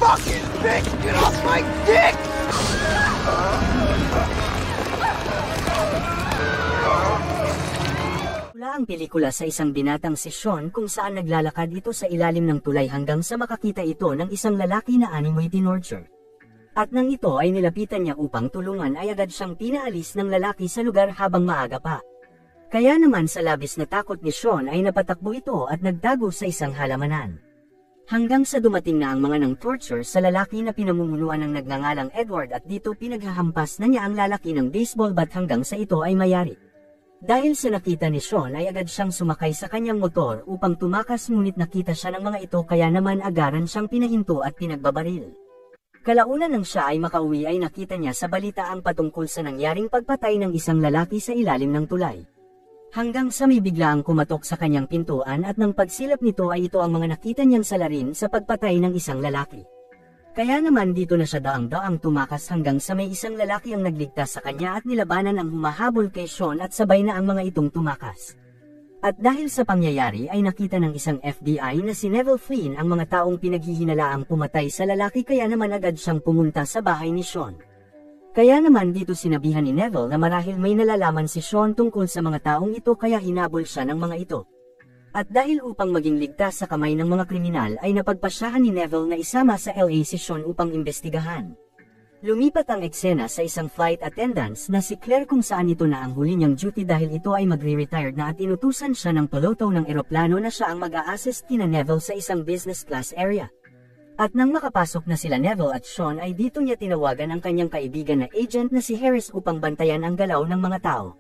fucking bitch! Get off my dick! Mula ang pelikula sa isang binatang si Sean kung saan naglalakad ito sa ilalim ng tulay hanggang sa makakita ito ng isang lalaki na animoy tinorture. At nang ito ay nilapitan niya upang tulungan ay agad siyang pinaalis ng lalaki sa lugar habang maaga pa. Kaya naman sa labis na takot ni Sean ay napatakbo ito at nagtago sa isang halamanan. Hanggang sa dumating na ang mga ng torture sa lalaki na pinamumunuan ng nagngangalang Edward at dito pinaghahampas na niya ang lalaki ng baseball bat hanggang sa ito ay mayari. Dahil sa nakita ni Sean ay agad siyang sumakay sa kanyang motor upang tumakas ngunit nakita siya ng mga ito kaya naman agaran siyang pinahinto at pinagbabaril. Kalaunan nang siya ay makauwi ay nakita niya sa balita ang patungkol sa nangyaring pagpatay ng isang lalaki sa ilalim ng tulay. Hanggang sa may biglaang kumatok sa kanyang pintuan at nang pagsilap nito ay ito ang mga nakita niyang salarin sa pagpatay ng isang lalaki. Kaya naman dito na siya daang-daang tumakas hanggang sa may isang lalaki ang nagligtas sa kanya at nilabanan ang humahabol kay Sean at sabay na ang mga itong tumakas. At dahil sa pangyayari ay nakita ng isang FBI na si Neville Flynn ang mga taong pinaghihinalaang pumatay sa lalaki kaya naman agad siyang pumunta sa bahay ni Sean. Kaya naman dito sinabihan ni Neville na marahil may nalalaman si Sean tungkol sa mga taong ito kaya hinabol siya ng mga ito. At dahil upang maging ligtas sa kamay ng mga kriminal ay napagpasyahan ni Neville na isama sa LA si Sean upang imbestigahan. Lumipat ang eksena sa isang flight attendant na si Claire kung saan ito na ang huli niyang duty dahil ito ay magre-retired na at inutusan siya ng piloto ng eroplano na siya ang mag-a-assist kina Neville sa isang business class area. At nang makapasok na sila Neville at Sean ay dito niya tinawagan ang kanyang kaibigan na agent na si Harris upang bantayan ang galaw ng mga tao.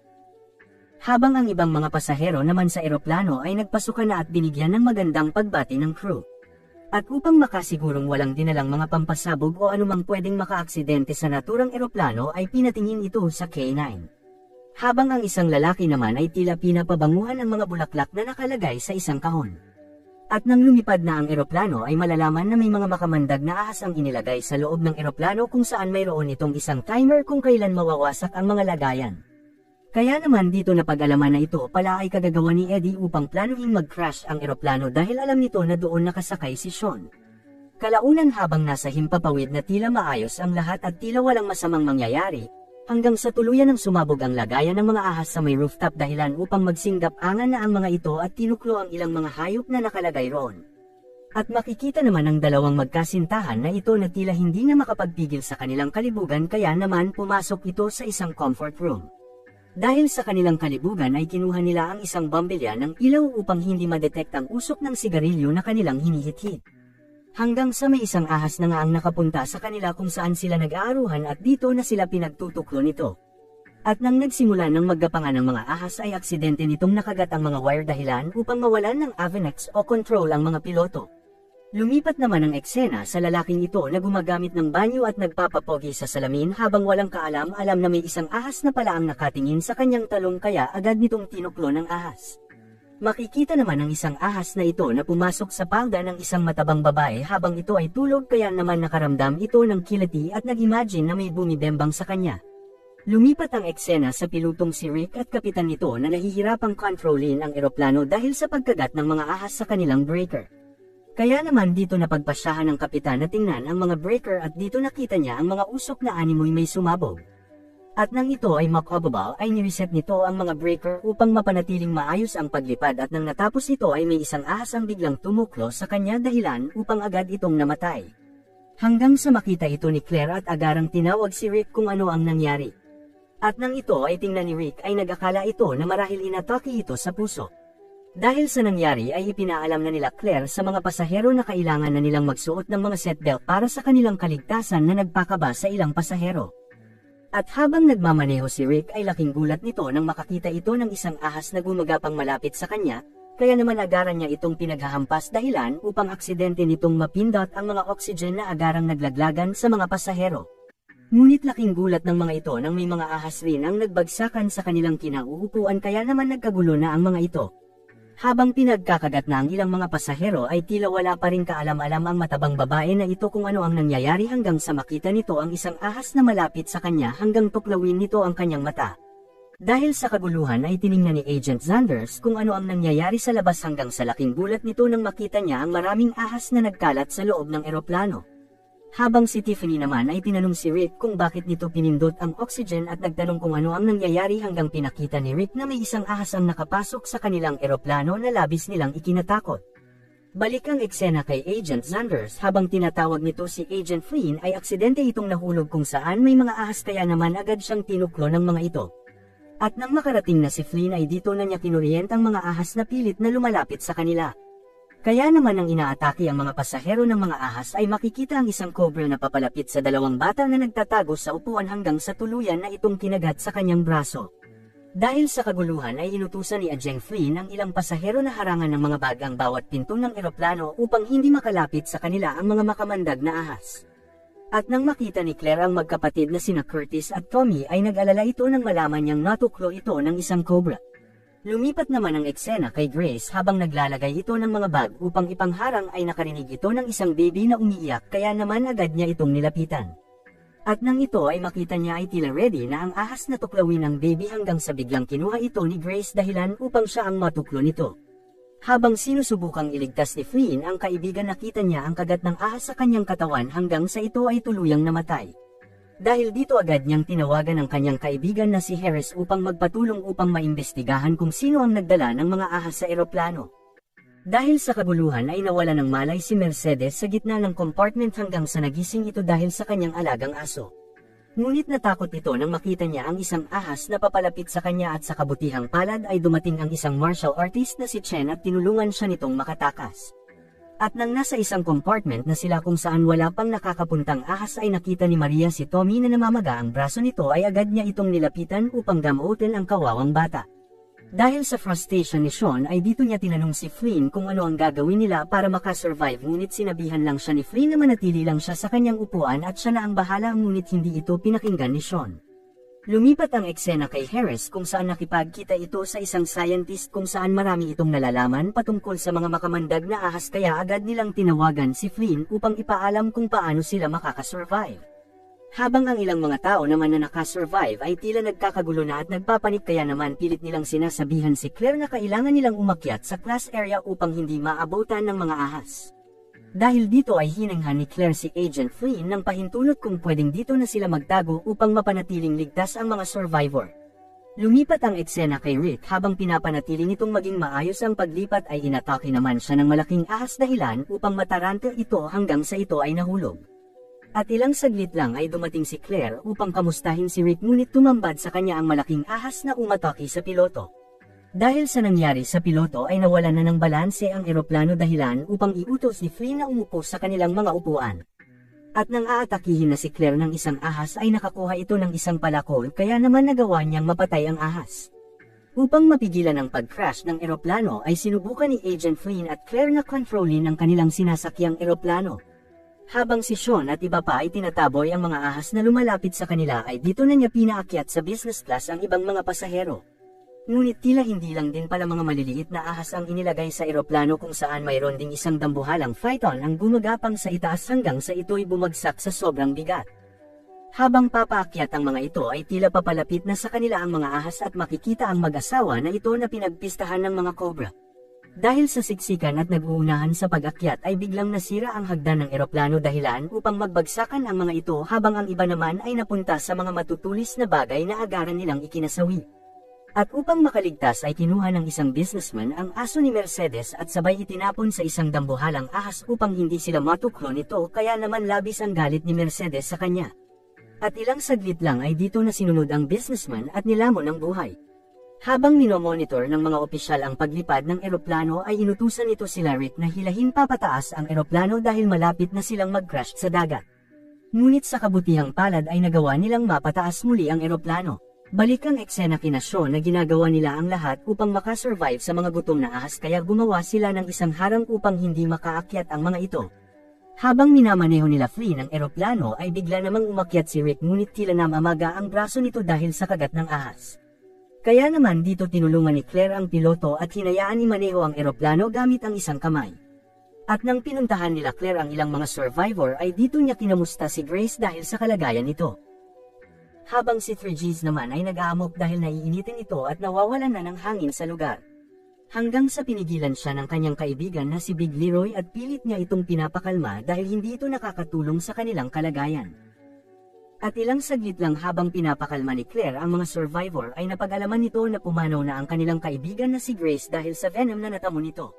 Habang ang ibang mga pasahero naman sa eroplano ay nagpasuka na at binigyan ng magandang pagbati ng crew. At upang makasigurong walang dinalang mga pampasabog o anumang pwedeng makaaksidente sa naturang eroplano ay pinatingin ito sa K9. Habang ang isang lalaki naman ay tila pinapabanguhan ang mga bulaklak na nakalagay sa isang kahon. At nang lumipad na ang eroplano ay malalaman na may mga makamandag na ahas ang inilagay sa loob ng eroplano kung saan mayroon itong isang timer kung kailan mawawasak ang mga lagayan. Kaya naman dito napag-alaman na ito pala ay kagagawa ni Eddie upang planuhin mag-crash ang eroplano dahil alam nito na doon nakasakay si Sean. Kalaunan habang nasa himpapawid na tila maayos ang lahat at tila walang masamang mangyayari, hanggang sa tuluyan ng sumabog ang lagayan ng mga ahas sa may rooftop dahilan upang magsinggap-angan na ang mga ito at tinuklo ang ilang mga hayop na nakalagay roon. At makikita naman ang dalawang magkasintahan na ito na tila hindi na makapagpigil sa kanilang kalibugan kaya naman pumasok ito sa isang comfort room. Dahil sa kanilang kalibugan ay kinuha nila ang isang bombilya ng ilaw upang hindi madetect ang usok ng sigarilyo na kanilang hinihit-hit. Hanggang sa may isang ahas na nga ang nakapunta sa kanila kung saan sila nag-aaruhan at dito na sila pinagtutuklo nito. At nang nagsimula ng maggapangan ng mga ahas ay aksidente nitong nakagat ang mga wire dahilan upang mawalan ng Avenex o control ang mga piloto. Lumipat naman ang eksena sa lalaking ito na gumagamit ng banyo at nagpapapogi sa salamin habang walang kaalam-alam na may isang ahas na pala ang nakatingin sa kanyang talong kaya agad nitong tinuklo ng ahas. Makikita naman ang isang ahas na ito na pumasok sa palda ng isang matabang babae habang ito ay tulog kaya naman nakaramdam ito ng kiliti at nag-imagine na may bumibembang sa kanya. Lumipat ang eksena sa pilotong si Rick at kapitan nito na nahihirapang kontrolin ang eroplano dahil sa pagkagat ng mga ahas sa kanilang breaker. Kaya naman dito napagpasyahan ng kapitan na tingnan ang mga breaker at dito nakita niya ang mga usok na animoy may sumabog. At nang ito ay makababa ay nireset nito ang mga breaker upang mapanatiling maayos ang paglipad at nang natapos ito ay may isang ahas ang biglang tumuklo sa kanya dahilan upang agad itong namatay. Hanggang sa makita ito ni Claire at agarang tinawag si Rick kung ano ang nangyari. At nang ito ay tingnan ni Rick ay nag-akala ito na marahil inatake ito sa puso. Dahil sa nangyari ay ipinaalam na nila Claire sa mga pasahero na kailangan na nilang magsuot ng mga seatbelt para sa kanilang kaligtasan na nagpakaba sa ilang pasahero. At habang nagmamaneho si Rick ay laking gulat nito nang makakita ito ng isang ahas na gumagapang malapit sa kanya, kaya naman agaran niya itong pinaghahampas dahilan upang aksidente nitong mapindot ang mga oxygen na agarang naglaglagan sa mga pasahero. Ngunit laking gulat ng mga ito nang may mga ahas rin ang nagbagsakan sa kanilang kinauupuan kaya naman nagkagulo na ang mga ito. Habang pinagkakagat na ang ilang mga pasahero ay tila wala pa rin kaalam-alam ang matabang babae na ito kung ano ang nangyayari hanggang sa makita nito ang isang ahas na malapit sa kanya hanggang tuklawin nito ang kanyang mata. Dahil sa kaguluhan ay tiningnan ni Agent Zanders kung ano ang nangyayari sa labas hanggang sa laking gulat nito nang makita niya ang maraming ahas na nagkalat sa loob ng eroplano. Habang si Tiffany naman ay tinanong si Rick kung bakit nito pinindot ang oxygen at nagtanong kung ano ang nangyayari hanggang pinakita ni Rick na may isang ahas ang nakapasok sa kanilang eroplano na labis nilang ikinatakot. Balik ang eksena kay Agent Sanders habang tinatawag nito si Agent Flynn ay aksidente itong nahulog kung saan may mga ahas kaya naman agad siyang tinuklo ng mga ito. At nang makarating na si Flynn ay dito na niya kinuryent ang mga ahas na pilit na lumalapit sa kanila. Kaya naman ang inaatake ang mga pasahero ng mga ahas ay makikita ang isang cobra na papalapit sa dalawang bata na nagtatago sa upuan hanggang sa tuluyan na itong kinagat sa kanyang braso. Dahil sa kaguluhan ay inutusan ni Agent Flynn ang ilang pasahero na harangan ng mga bag ang bawat pinto ng eroplano upang hindi makalapit sa kanila ang mga makamandag na ahas. At nang makita ni Claire ang magkapatid na sina Curtis at Tommy ay nag-alala ito nang malaman niyang natuklo ito ng isang cobra. Lumipat naman ang eksena kay Grace habang naglalagay ito ng mga bag upang ipangharang ay nakarinig ito ng isang baby na umiiyak kaya naman agad niya itong nilapitan. At nang ito ay makita niya ay tila ready na ang ahas na tuklawin ang baby hanggang sa biglang kinuha ito ni Grace dahilan upang siya ang matuklo nito. Habang sinusubukang iligtas ni Flynn ang kaibigan nakita niya ang kagat ng ahas sa kanyang katawan hanggang sa ito ay tuluyang namatay. Dahil dito agad niyang tinawagan ang kanyang kaibigan na si Harris upang magpatulong upang maimbestigahan kung sino ang nagdala ng mga ahas sa eroplano. Dahil sa kaguluhan ay nawala ng malay si Mercedes sa gitna ng compartment hanggang sa nagising ito dahil sa kanyang alagang aso. Ngunit natakot ito nang makita niya ang isang ahas na papalapit sa kanya at sa kabutihang palad ay dumating ang isang martial artist na si Chen at tinulungan siya nitong makatakas. At nang nasa isang compartment na sila kung saan wala pang nakakapuntang ahas ay nakita ni Maria si Tommy na namamaga ang braso nito ay agad niya itong nilapitan upang gamutin ang kawawang bata. Dahil sa frustration ni Sean ay dito niya tinanong si Flynn kung ano ang gagawin nila para makasurvive ngunit sinabihan lang siya ni Flynn na manatili lang siya sa kanyang upuan at siya na ang bahala ngunit hindi ito pinakinggan ni Sean. Lumipat ang eksena kay Harris kung saan nakipagkita ito sa isang scientist kung saan marami itong nalalaman patungkol sa mga makamandag na ahas kaya agad nilang tinawagan si Flynn upang ipaalam kung paano sila makakasurvive. Habang ang ilang mga tao naman na nakasurvive ay tila nagkakagulo na at nagpapanik kaya naman pilit nilang sinasabihan si Claire na kailangan nilang umakyat sa class area upang hindi maabutan ng mga ahas. Dahil dito ay hinanghan ni Claire si Agent Flynn ng pahintulot kung pwedeng dito na sila magtago upang mapanatiling ligtas ang mga survivor. Lumipat ang eksena kay Rick habang pinapanatili nitong maging maayos ang paglipat ay inatake naman siya ng malaking ahas dahilan upang matarante ito hanggang sa ito ay nahulog. At ilang saglit lang ay dumating si Claire upang kamustahin si Rick ngunit tumambad sa kanya ang malaking ahas na umatake sa piloto. Dahil sa nangyari sa piloto ay nawalan na ng balanse ang eroplano dahilan upang iutos ni Flynn na umupo sa kanilang mga upuan. At nang aatakihin na si Claire ng isang ahas ay nakakuha ito ng isang palakol kaya naman nagawa niyang mapatay ang ahas. Upang mapigilan ang pag-crash ng eroplano ay sinubukan ni Agent Flynn at Claire na kontrolin ang kanilang sinasakyang eroplano. Habang si Sean at iba pa ay tinataboy ang mga ahas na lumalapit sa kanila ay dito na niya pinaakyat sa business class ang ibang mga pasahero. Ngunit tila hindi lang din pala mga maliliit na ahas ang inilagay sa eroplano kung saan mayroon ding isang dambuhalang Phaeton ang gumagapang sa itaas hanggang sa ito'y bumagsak sa sobrang bigat. Habang papaakyat ang mga ito ay tila papalapit na sa kanila ang mga ahas at makikita ang mag-asawa na ito na pinagpistahan ng mga cobra. Dahil sa siksikan at nag-uunahan sa pag-akyat ay biglang nasira ang hagdan ng eroplano dahilan upang magbagsakan ang mga ito habang ang iba naman ay napunta sa mga matutulis na bagay na agaran nilang ikinasawi. At upang makaligtas ay kinuha ng isang businessman ang aso ni Mercedes at sabay itinapon sa isang dambuhalang ahas upang hindi sila matuklo nito kaya naman labis ang galit ni Mercedes sa kanya. At ilang saglit lang ay dito na sinunod ang businessman at nilamon ang buhay. Habang minomonitor ng mga opisyal ang paglipad ng eroplano ay inutusan nito sila Rick na hilahin papataas ang eroplano dahil malapit na silang mag-crash sa dagat. Ngunit sa kabutihang palad ay nagawa nilang mapataas muli ang eroplano. Balik ang eksena kina Sean na ginagawa nila ang lahat upang makasurvive sa mga gutom na ahas kaya gumawa sila ng isang harang upang hindi makaakyat ang mga ito. Habang minamaneho nila Flynn ang eroplano ay bigla namang umakyat si Rick ngunit tila namamaga ang braso nito dahil sa kagat ng ahas. Kaya naman dito tinulungan ni Claire ang piloto at hinayaan imaneho ang eroplano gamit ang isang kamay. At nang pinuntahan nila Claire ang ilang mga survivor ay dito niya kinamusta si Grace dahil sa kalagayan nito. Habang si 3Gs naman ay nag-aamok dahil naiinitin ito at nawawalan na ng hangin sa lugar. Hanggang sa pinigilan siya ng kanyang kaibigan na si Big Leroy at pilit niya itong pinapakalma dahil hindi ito nakakatulong sa kanilang kalagayan. At ilang saglit lang habang pinapakalma ni Claire ang mga survivor ay napag-alaman nito na pumanaw na ang kanilang kaibigan na si Grace dahil sa venom na natamo nito.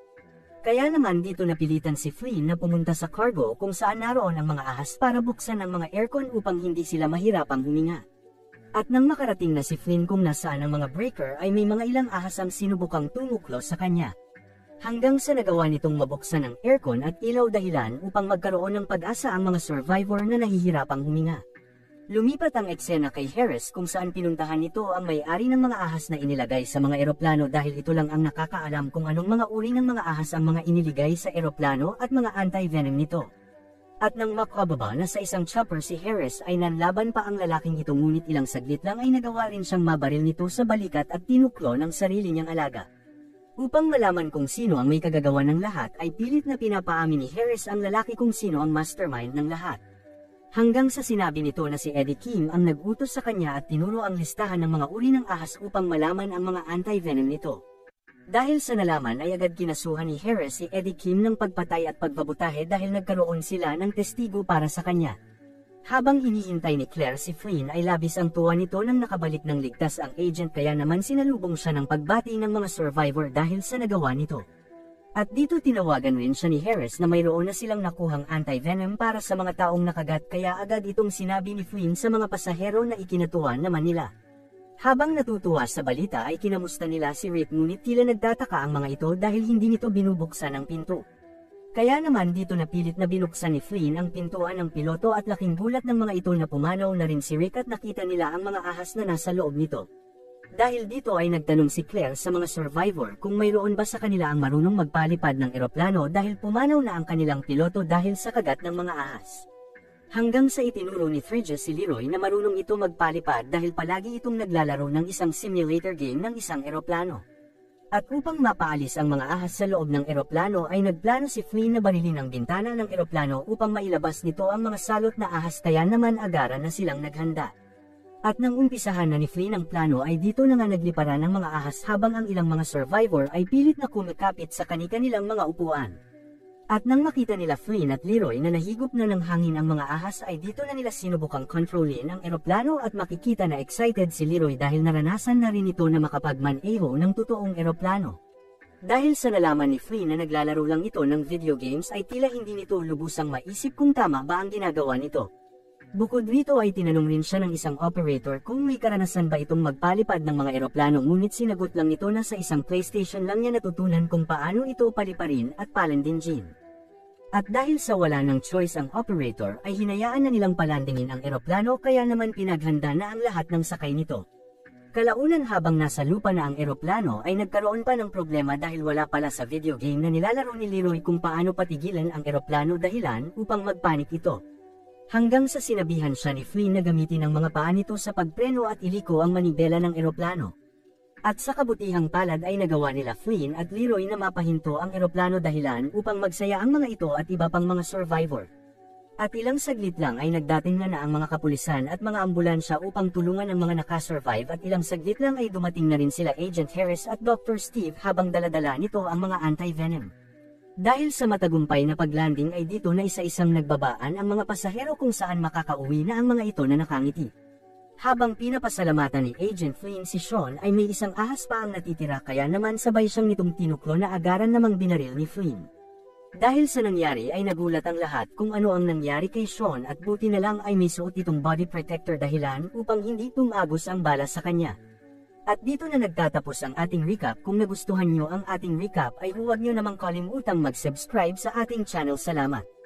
Kaya naman dito napilitan si Flynn na pumunta sa cargo kung saan naroon ang mga ahas para buksan ang mga aircon upang hindi sila mahirapang huminga. At nang makarating na si Flynn kung nasaan ang mga breaker ay may mga ilang ahas ang sinubukang tumuklo sa kanya. Hanggang sa nagawa nitong mabuksan ang aircon at ilaw dahilan upang magkaroon ng pag-asa ang mga survivor na nahihirapang huminga. Lumipat ang eksena kay Harris kung saan pinuntahan nito ang may-ari ng mga ahas na inilagay sa mga eroplano dahil ito lang ang nakakaalam kung anong mga uri ng mga ahas ang mga iniligay sa eroplano at mga anti-venom nito. At nang makababa na sa isang chopper si Harris ay nanlaban pa ang lalaking ito ngunit ilang saglit lang ay nagawa rin siyang mabaril nito sa balikat at tinuklo ng sarili niyang alaga. Upang malaman kung sino ang may kagagawa ng lahat ay pilit na pinapaamin ni Harris ang lalaki kung sino ang mastermind ng lahat. Hanggang sa sinabi nito na si Eddie Kim ang nag-utos sa kanya at tinuro ang listahan ng mga uri ng ahas upang malaman ang mga anti-venom nito. Dahil sa nalaman ay agad kinasuhan ni Harris si Eddie Kim ng pagpatay at pagbabotahe dahil nagkaroon sila ng testigo para sa kanya. Habang hinihintay ni Claire si Flynn ay labis ang tuwa nito nang nakabalik ng ligtas ang agent kaya naman sinalubong siya ng pagbati ng mga survivor dahil sa nagawa nito. At dito tinawagan rin siya ni Harris na mayroon na silang nakuhang anti-venom para sa mga taong nakagat kaya agad itong sinabi ni Flynn sa mga pasahero na ikinatuwa naman nila. Habang natutuwa sa balita ay kinamusta nila si Rick ngunit tila nagtataka ang mga ito dahil hindi nito binubuksan ang pinto. Kaya naman dito napilit na binuksan ni Flynn ang pintuan ng piloto at laking gulat ng mga ito na pumanaw na rin si Rick at nakita nila ang mga ahas na nasa loob nito. Dahil dito ay nagtanong si Claire sa mga survivor kung mayroon ba sa kanila ang marunong magpalipad ng eroplano dahil pumanaw na ang kanilang piloto dahil sa kagat ng mga ahas. Hanggang sa itinuro ni Fridges si Leroy na marunong ito magpalipad dahil palagi itong naglalaro ng isang simulator game ng isang eroplano. At upang mapaalis ang mga ahas sa loob ng eroplano ay nagplano si Flynn na barilin ang bintana ng eroplano upang mailabas nito ang mga salot na ahas kaya naman agaran na silang naghanda. At nang umpisahan na ni Flynn ang plano ay dito na nga nagliparan ang mga ahas habang ang ilang mga survivor ay pilit na kumikapit sa kani-kanilang mga upuan. At nang makita nila Flynn at Leroy na nahigop na ng hangin ang mga ahas ay dito na nila sinubukang kontrolin ang eroplano at makikita na excited si Leroy dahil naranasan na rin ito na makapagmaneho ng totoong eroplano. Dahil sa nalaman ni Flynn na naglalaro lang ito ng video games ay tila hindi nito lubusang maisip kung tama ba ang ginagawa nito. Bukod rito ay tinanong rin siya ng isang operator kung may karanasan ba itong magpalipad ng mga eroplano ngunit sinagot lang nito na sa isang PlayStation lang niya natutunan kung paano ito paliparin at palandingin. At dahil sa wala ng choice ang operator ay hinayaan na nilang palandingin ang eroplano kaya naman pinaghanda na ang lahat ng sakay nito. Kalaunan habang nasa lupa na ang eroplano ay nagkaroon pa ng problema dahil wala pala sa video game na nilalaro ni Leroy kung paano patigilan ang eroplano dahilan upang magpanik ito. Hanggang sa sinabihan siya ni Flynn na gamitin ang mga paa nito sa pagpreno at iliko ang manibela ng eroplano. At sa kabutihang palad ay nagawa nila Flynn at Leroy na mapahinto ang eroplano dahilan upang magsaya ang mga ito at iba pang mga survivor. At ilang saglit lang ay nagdating na ang mga kapulisan at mga ambulansya upang tulungan ang mga nakasurvive at ilang saglit lang ay dumating na rin sila Agent Harris at Dr. Steve habang daladala nito ang mga anti-venom. Dahil sa matagumpay na paglanding ay dito na isa-isang nagbabaan ang mga pasahero kung saan makakauwi na ang mga ito na nakangiti. Habang pinapasalamatan ni Agent Flynn si Sean ay may isang ahas pa ang natitira kaya naman sabay siyang nitong tinuklo na agaran namang binaril ni Flynn. Dahil sa nangyari ay nagulat ang lahat kung ano ang nangyari kay Sean at buti na lang ay may suot itong body protector dahilan upang hindi tumagos ang bala sa kanya. At dito na nagtatapos ang ating recap. Kung nagustuhan nyo ang ating recap ay huwag nyo namang kalimutang mag-subscribe sa ating channel. Salamat!